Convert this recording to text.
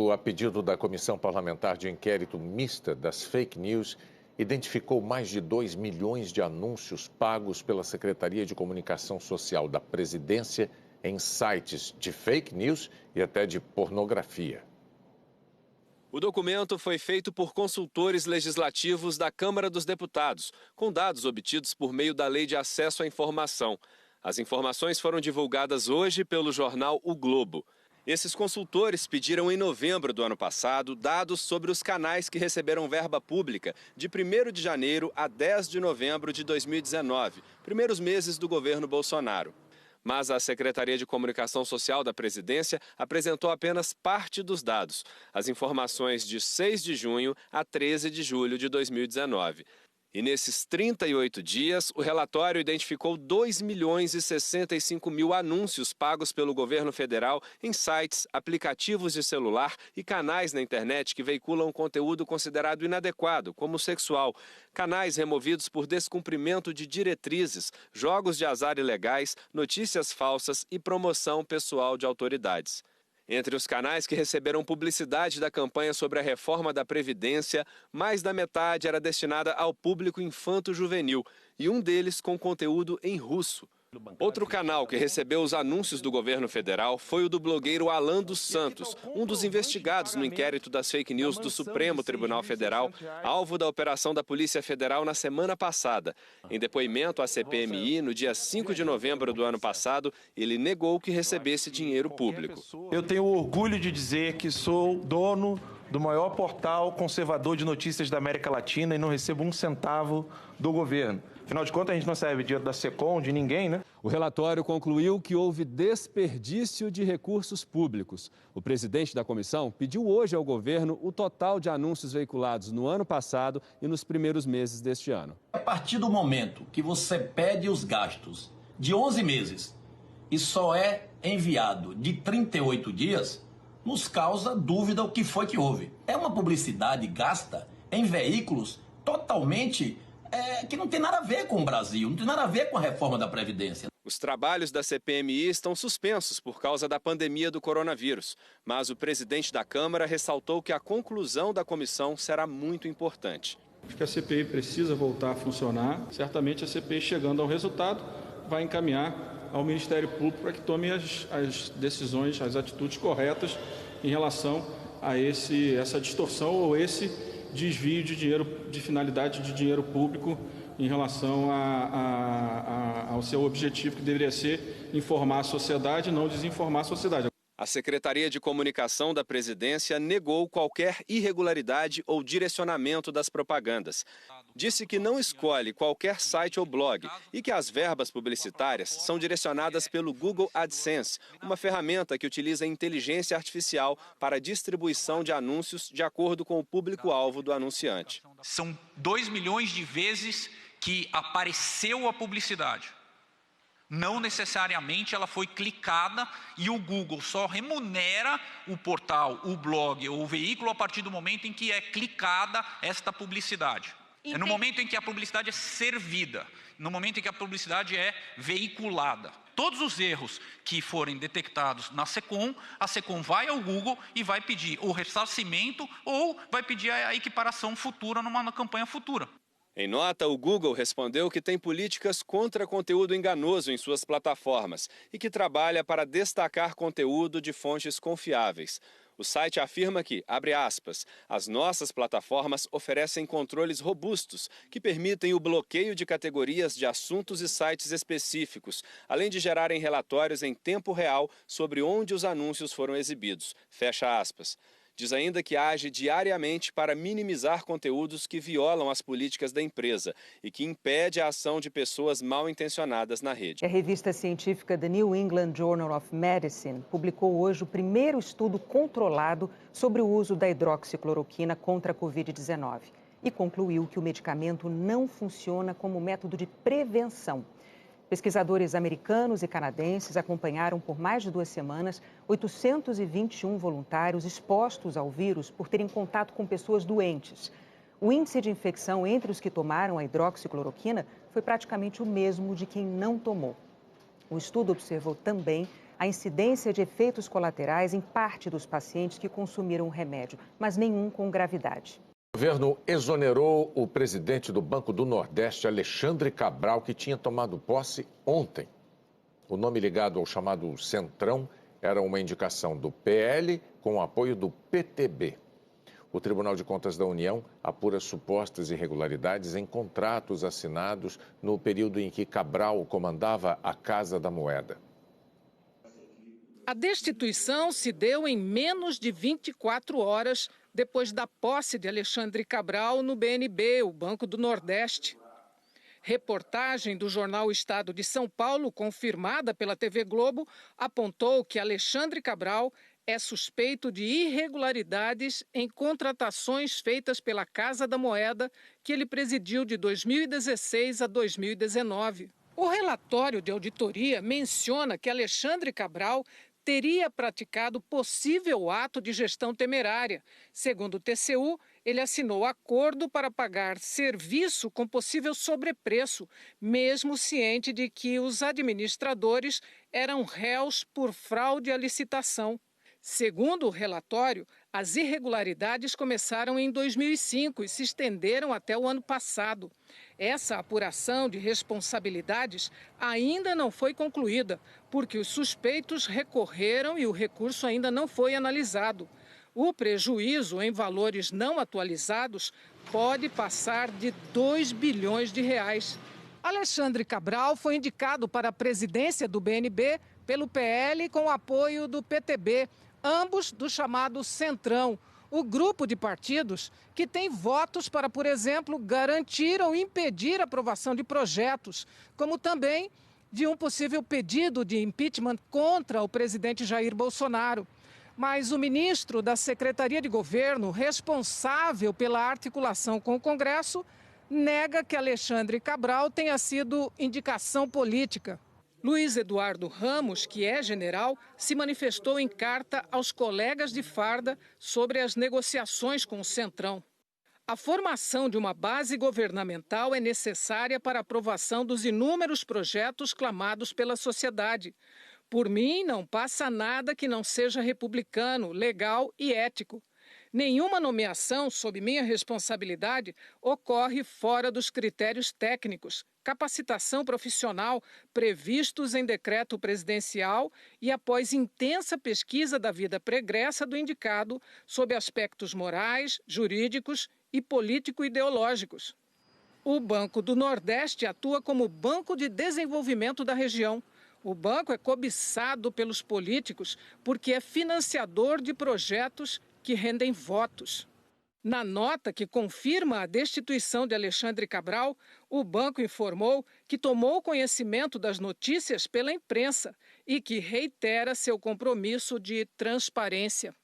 Senado, a pedido da Comissão Parlamentar de Inquérito Mista das Fake News, identificou mais de 2 milhões de anúncios pagos pela Secretaria de Comunicação Social da Presidência em sites de fake news e até de pornografia. O documento foi feito por consultores legislativos da Câmara dos Deputados, com dados obtidos por meio da Lei de Acesso à Informação. As informações foram divulgadas hoje pelo jornal O Globo. Esses consultores pediram em novembro do ano passado dados sobre os canais que receberam verba pública de 1º de janeiro a 10 de novembro de 2019, primeiros meses do governo Bolsonaro. Mas a Secretaria de Comunicação Social da Presidência apresentou apenas parte dos dados, as informações de 6 de junho a 13 de julho de 2019. E nesses 38 dias, o relatório identificou 2 milhões e 65 mil anúncios pagos pelo governo federal em sites, aplicativos de celular e canais na internet que veiculam conteúdo considerado inadequado, como sexual, canais removidos por descumprimento de diretrizes, jogos de azar ilegais, notícias falsas e promoção pessoal de autoridades. Entre os canais que receberam publicidade da campanha sobre a reforma da Previdência, mais da metade era destinada ao público infanto-juvenil, e um deles com conteúdo em russo. Outro canal que recebeu os anúncios do governo federal foi o do blogueiro Alan dos Santos, um dos investigados no inquérito das fake news do Supremo Tribunal Federal, alvo da operação da Polícia Federal na semana passada. Em depoimento à CPMI, no dia 5 de novembro do ano passado, ele negou que recebesse dinheiro público. Eu tenho orgulho de dizer que sou dono do maior portal conservador de notícias da América Latina e não recebo um centavo do governo. Afinal de contas, a gente não recebe dinheiro da SECOM, de ninguém, né? O relatório concluiu que houve desperdício de recursos públicos. O presidente da comissão pediu hoje ao governo o total de anúncios veiculados no ano passado e nos primeiros meses deste ano. A partir do momento que você pede os gastos de 11 meses e só é enviado de 38 dias, nos causa dúvida o que foi que houve. É uma publicidade gasta em veículos totalmente que não tem nada a ver com o Brasil, não tem nada a ver com a reforma da Previdência. Os trabalhos da CPMI estão suspensos por causa da pandemia do coronavírus, mas o presidente da Câmara ressaltou que a conclusão da comissão será muito importante. Acho que a CPI precisa voltar a funcionar. Certamente a CPI, chegando ao resultado, vai encaminhar ao Ministério Público para que tome as decisões, as atitudes corretas em relação a essa distorção ou esse desvio de dinheiro, de finalidade de dinheiro público em relação ao seu objetivo, que deveria ser informar a sociedade e não desinformar a sociedade. A Secretaria de Comunicação da Presidência negou qualquer irregularidade ou direcionamento das propagandas. Disse que não escolhe qualquer site ou blog e que as verbas publicitárias são direcionadas pelo Google AdSense, uma ferramenta que utiliza inteligência artificial para a distribuição de anúncios de acordo com o público-alvo do anunciante. São 2 milhões de vezes que apareceu a publicidade. Não necessariamente ela foi clicada e o Google só remunera o portal, o blog ou o veículo a partir do momento em que é clicada esta publicidade. É no momento em que a publicidade é servida, no momento em que a publicidade é veiculada. Todos os erros que forem detectados na SECOM, a SECOM vai ao Google e vai pedir o ressarcimento ou vai pedir a equiparação futura numa campanha futura. Em nota, o Google respondeu que tem políticas contra conteúdo enganoso em suas plataformas e que trabalha para destacar conteúdo de fontes confiáveis. O site afirma que, abre aspas, as nossas plataformas oferecem controles robustos que permitem o bloqueio de categorias de assuntos e sites específicos, além de gerarem relatórios em tempo real sobre onde os anúncios foram exibidos. Fecha aspas. Diz ainda que age diariamente para minimizar conteúdos que violam as políticas da empresa e que impede a ação de pessoas mal intencionadas na rede. A revista científica The New England Journal of Medicine publicou hoje o primeiro estudo controlado sobre o uso da hidroxicloroquina contra a Covid-19 e concluiu que o medicamento não funciona como método de prevenção. Pesquisadores americanos e canadenses acompanharam por mais de 2 semanas 821 voluntários expostos ao vírus por terem contato com pessoas doentes. O índice de infecção entre os que tomaram a hidroxicloroquina foi praticamente o mesmo de quem não tomou. O estudo observou também a incidência de efeitos colaterais em parte dos pacientes que consumiram o remédio, mas nenhum com gravidade. O governo exonerou o presidente do Banco do Nordeste, Alexandre Cabral, que tinha tomado posse ontem. O nome ligado ao chamado Centrão era uma indicação do PL com o apoio do PTB. O Tribunal de Contas da União apura supostas irregularidades em contratos assinados no período em que Cabral comandava a Casa da Moeda. A destituição se deu em menos de 24 horas depois da posse de Alexandre Cabral no BNB, o Banco do Nordeste. Reportagem do jornal Estado de São Paulo, confirmada pela TV Globo, apontou que Alexandre Cabral é suspeito de irregularidades em contratações feitas pela Casa da Moeda, que ele presidiu de 2016 a 2019. O relatório de auditoria menciona que Alexandre Cabral teria praticado possível ato de gestão temerária. Segundo o TCU, ele assinou acordo para pagar serviço com possível sobrepreço, mesmo ciente de que os administradores eram réus por fraude à licitação. Segundo o relatório, as irregularidades começaram em 2005 e se estenderam até o ano passado. Essa apuração de responsabilidades ainda não foi concluída, porque os suspeitos recorreram e o recurso ainda não foi analisado. O prejuízo em valores não atualizados pode passar de 2 bilhões de reais. Alexandre Cabral foi indicado para a presidência do BNB pelo PL com o apoio do PTB, ambos do chamado Centrão, o grupo de partidos que tem votos para, por exemplo, garantir ou impedir a aprovação de projetos, como também de um possível pedido de impeachment contra o presidente Jair Bolsonaro. Mas o ministro da Secretaria de Governo, responsável pela articulação com o Congresso, nega que Alexandre Cabral tenha sido indicação política. Luiz Eduardo Ramos, que é general, se manifestou em carta aos colegas de farda sobre as negociações com o Centrão. A formação de uma base governamental é necessária para a aprovação dos inúmeros projetos clamados pela sociedade. Por mim, não passa nada que não seja republicano, legal e ético. Nenhuma nomeação sob minha responsabilidade ocorre fora dos critérios técnicos, capacitação profissional previstos em decreto presidencial e após intensa pesquisa da vida pregressa do indicado sob aspectos morais, jurídicos e político-ideológicos. O Banco do Nordeste atua como banco de desenvolvimento da região. O banco é cobiçado pelos políticos porque é financiador de projetos que rendem votos. Na nota que confirma a destituição de Alexandre Cabral, o banco informou que tomou conhecimento das notícias pela imprensa e que reitera seu compromisso de transparência.